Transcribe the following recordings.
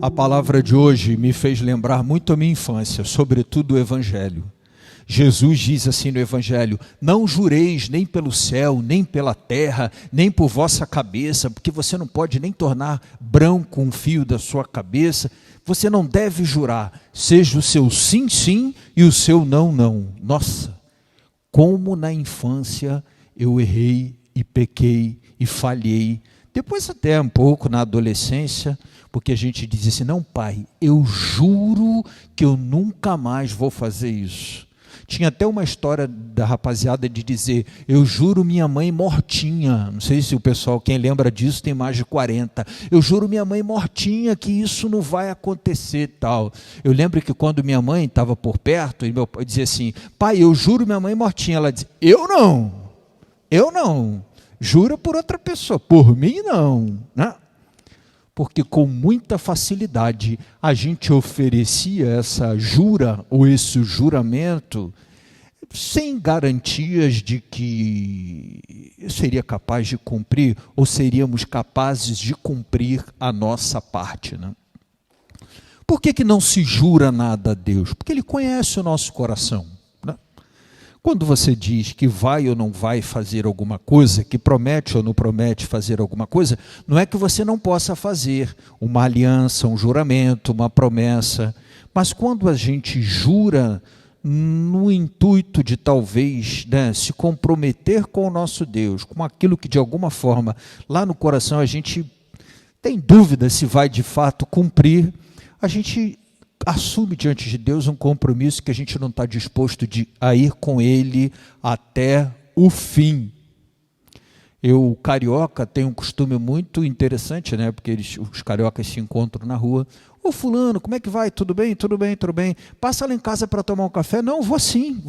A palavra de hoje me fez lembrar muito a minha infância, sobretudo o Evangelho. Jesus diz assim no Evangelho: não jureis nem pelo céu, nem pela terra, nem por vossa cabeça, porque você não pode nem tornar branco um fio da sua cabeça. Você não deve jurar, seja o seu sim, sim e o seu não, não. Nossa, como na infância eu errei e pequei e falhei. Depois até um pouco na adolescência, porque a gente diz assim: não, pai, eu juro que eu nunca mais vou fazer isso. Tinha até uma história da rapaziada de dizer: eu juro minha mãe mortinha. Não sei se o pessoal, quem lembra disso, tem mais de 40. Eu juro minha mãe mortinha que isso não vai acontecer tal. Eu lembro que quando minha mãe estava por perto, e meu pai dizia assim: pai, eu juro minha mãe mortinha. Ela dizia: eu não. Jura por outra pessoa, por mim não, né? Porque com muita facilidade a gente oferecia essa jura ou esse juramento sem garantias de que eu seria capaz de cumprir ou seríamos capazes de cumprir a nossa parte, né? Por que não se jura nada a Deus? Porque Ele conhece o nosso coração. Quando você diz que vai ou não vai fazer alguma coisa, que promete ou não promete fazer alguma coisa, não é que você não possa fazer uma aliança, um juramento, uma promessa. Mas quando a gente jura no intuito de talvez, né, se comprometer com o nosso Deus, com aquilo que de alguma forma lá no coração a gente tem dúvida se vai de fato cumprir, a gente assume diante de Deus um compromisso que a gente não está disposto a ir com Ele até o fim. O carioca tem um costume muito interessante, né? Porque os cariocas se encontram na rua. Ô fulano, como é que vai? Tudo bem? Tudo bem, tudo bem. Passa lá em casa para tomar um café? Não, vou sim.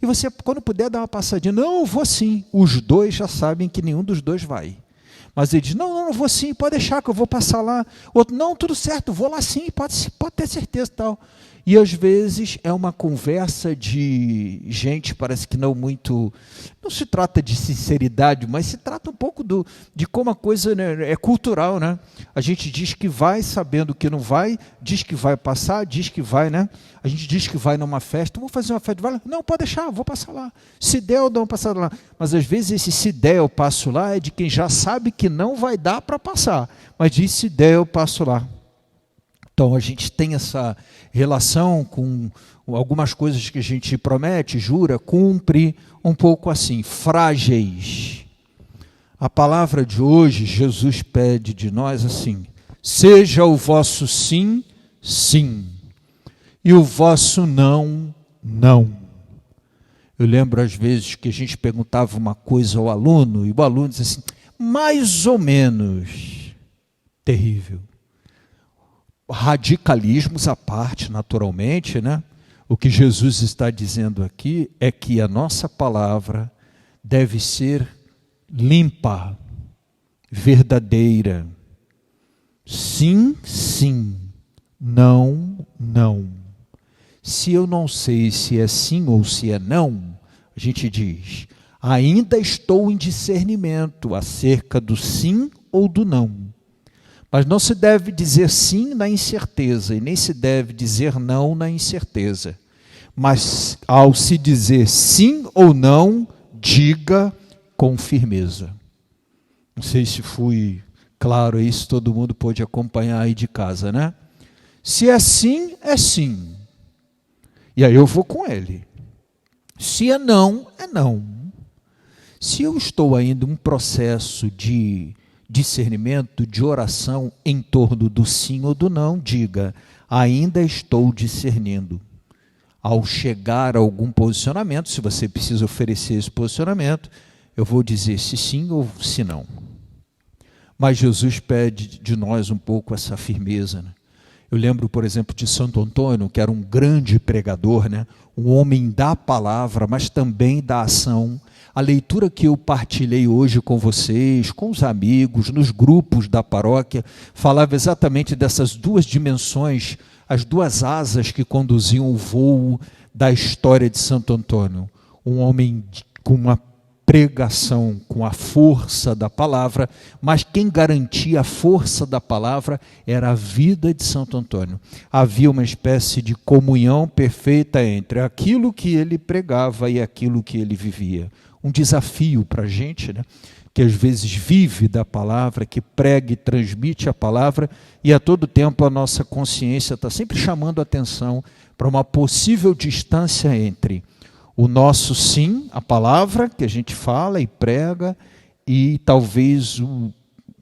E você, quando puder, dá uma passadinha. Não, vou sim. Os dois já sabem que nenhum dos dois vai. Mas ele diz: não, vou sim, pode deixar que eu vou passar lá. O outro: não, tudo certo, vou lá sim, pode ter certeza e tal. E às vezes é uma conversa de gente, parece que não se trata de sinceridade, mas se trata um pouco de como a coisa, né, é cultural, né? A gente diz que vai sabendo que não vai, diz que vai passar, diz que vai, né? A gente diz que vai numa festa, vou fazer uma festa, vai lá. Não, pode deixar, vou passar lá. Se der, eu dou uma passada lá. Mas às vezes esse se der, eu passo lá, é de quem já sabe que não vai dar para passar. Mas diz: se der, eu passo lá. Então a gente tem essa relação com algumas coisas que a gente promete, jura, cumpre, um pouco assim, frágeis. A palavra de hoje, Jesus pede de nós assim: seja o vosso sim, sim, e o vosso não, não. Eu lembro às vezes que a gente perguntava uma coisa ao aluno, e o aluno dizia assim: mais ou menos. Terrível. Radicalismos à parte, naturalmente, né? O que Jesus está dizendo aqui é que a nossa palavra deve ser limpa, verdadeira. Sim, sim. Não, não. Se eu não sei se é sim ou se é não, a gente diz: ainda estou em discernimento acerca do sim ou do não. Mas não se deve dizer sim na incerteza, e nem se deve dizer não na incerteza. Mas ao se dizer sim ou não, diga com firmeza. Não sei se fui claro aí, se todo mundo pôde acompanhar aí de casa, né? Se é sim, é sim. E aí eu vou com ele. Se é não, é não. Se eu estou ainda em um processo de discernimento, de oração em torno do sim ou do não, diga: ainda estou discernindo. Ao chegar a algum posicionamento, se você precisa oferecer esse posicionamento, eu vou dizer se sim ou se não. Mas Jesus pede de nós um pouco essa firmeza, né? Eu lembro, por exemplo, de Santo Antônio, que era um grande pregador, né? Um homem da palavra, mas também da ação. A leitura que eu partilhei hoje com vocês, com os amigos, nos grupos da paróquia, falava exatamente dessas duas dimensões, as duas asas que conduziam o voo da história de Santo Antônio. Um homem com uma pregação com a força da palavra, mas quem garantia a força da palavra era a vida de Santo Antônio. Havia uma espécie de comunhão perfeita entre aquilo que ele pregava e aquilo que ele vivia. Um desafio para a gente, né? Que às vezes vive da palavra, que prega e transmite a palavra, e a todo tempo a nossa consciência está sempre chamando a atenção para uma possível distância entre o nosso sim, a palavra que a gente fala e prega, e talvez o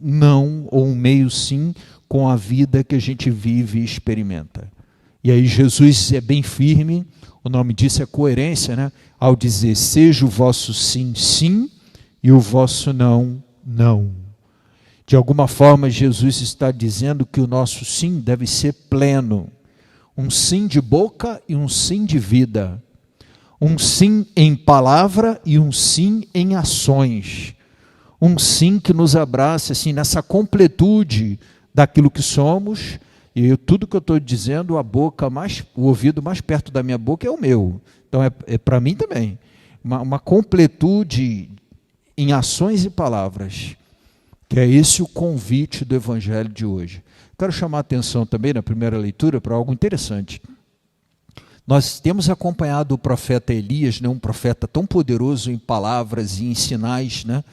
não ou um meio sim com a vida que a gente vive e experimenta. E aí Jesus é bem firme, o nome disso é coerência, né? Ao dizer, seja o vosso sim, sim, e o vosso não, não. De alguma forma, Jesus está dizendo que o nosso sim deve ser pleno. Um sim de boca e um sim de vida. Um sim em palavra e um sim em ações. Um sim que nos abraça assim, nessa completude daquilo que somos. E tudo que eu estou dizendo, o ouvido mais perto da minha boca é o meu. Então é para mim também. Uma completude em ações e palavras, que é esse o convite do Evangelho de hoje. Quero chamar a atenção também na primeira leitura para algo interessante. Nós temos acompanhado o profeta Elias, né, um profeta tão poderoso em palavras e em sinais, né?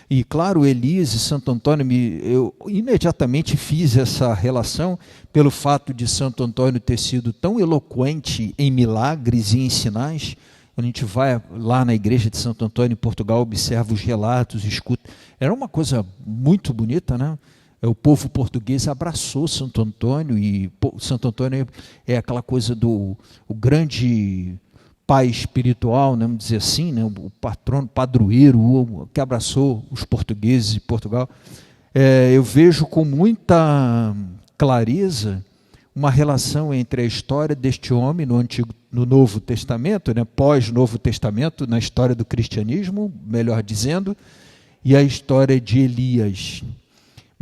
E claro, Elias e Santo Antônio, eu imediatamente fiz essa relação pelo fato de Santo Antônio ter sido tão eloquente em milagres e em sinais. Quando a gente vai lá na igreja de Santo Antônio, em Portugal, observa os relatos, escuta. Era uma coisa muito bonita, né? O povo português abraçou Santo Antônio, e Santo Antônio é aquela coisa do o grande pai espiritual, né, vamos dizer assim, né, o patrono, padroeiro, que abraçou os portugueses em Portugal. Eu vejo com muita clareza uma relação entre a história deste homem no Novo Testamento, né, pós-Novo Testamento, na história do cristianismo, melhor dizendo, e a história de Elias.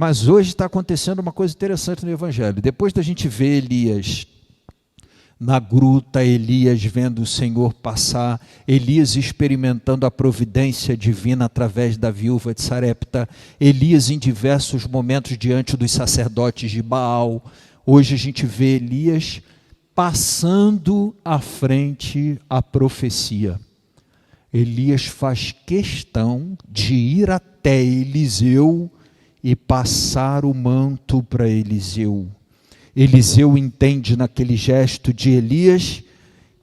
Mas hoje está acontecendo uma coisa interessante no Evangelho. Depois da gente ver Elias na gruta, Elias vendo o Senhor passar, Elias experimentando a providência divina através da viúva de Sarepta, Elias em diversos momentos diante dos sacerdotes de Baal. Hoje a gente vê Elias passando à frente a profecia. Elias faz questão de ir até Eliseu e passar o manto para Eliseu. Eliseu entende naquele gesto de Elias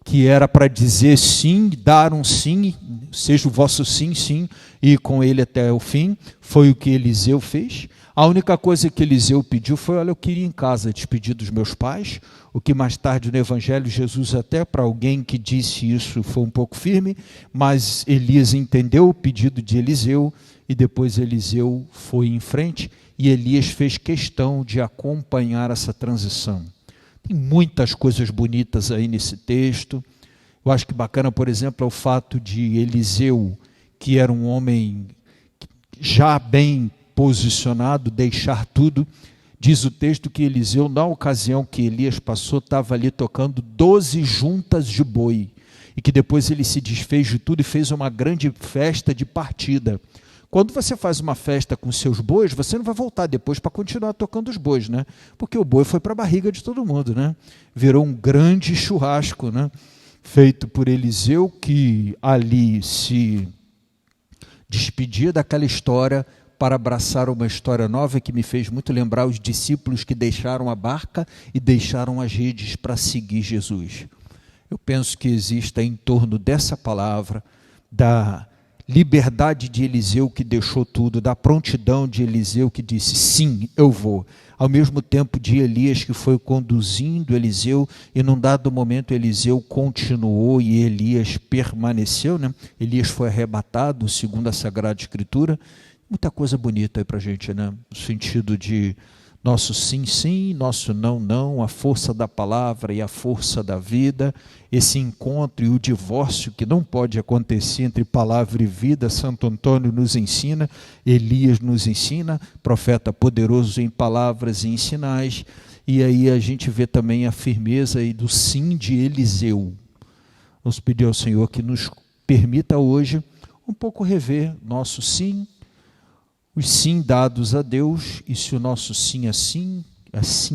que era para dizer sim, dar um sim, seja o vosso sim, sim, e ir com ele até o fim. Foi o que Eliseu fez. A única coisa que Eliseu pediu foi, olha, eu queria ir em casa despedir dos meus pais, o que mais tarde no Evangelho Jesus, até para alguém que disse isso, foi um pouco firme, mas Elias entendeu o pedido de Eliseu, e depois Eliseu foi em frente, e Elias fez questão de acompanhar essa transição. Tem muitas coisas bonitas aí nesse texto. Eu acho que bacana, por exemplo, é o fato de Eliseu, que era um homem já bem posicionado, deixar tudo. Diz o texto que Eliseu, na ocasião que Elias passou, estava ali tocando 12 juntas de boi, e que depois ele se desfez de tudo e fez uma grande festa de partida. Quando você faz uma festa com seus bois, você não vai voltar depois para continuar tocando os bois, né? Porque o boi foi para a barriga de todo mundo, né? Virou um grande churrasco, né? Feito por Eliseu, que ali se despedia daquela história para abraçar uma história nova, que me fez muito lembrar os discípulos que deixaram a barca e deixaram as redes para seguir Jesus. Eu penso que exista em torno dessa palavra, da liberdade de Eliseu que deixou tudo, da prontidão de Eliseu que disse, sim, eu vou. Ao mesmo tempo de Elias que foi conduzindo Eliseu, e num dado momento Eliseu continuou e Elias permaneceu, né? Elias foi arrebatado, segundo a Sagrada Escritura. Muita coisa bonita aí para a gente, né? No sentido de nosso sim, sim, nosso não, não, a força da palavra e a força da vida, esse encontro e o divórcio que não pode acontecer entre palavra e vida. Santo Antônio nos ensina, Elias nos ensina, profeta poderoso em palavras e em sinais, e aí a gente vê também a firmeza aí do sim de Eliseu. Vamos pedir ao Senhor que nos permita hoje um pouco rever nosso sim, os sim dados a Deus, e se o nosso sim é sim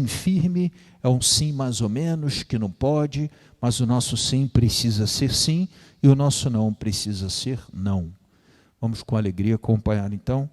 firme, é um sim mais ou menos, que não pode, mas o nosso sim precisa ser sim, e o nosso não precisa ser não. Vamos com alegria acompanhar então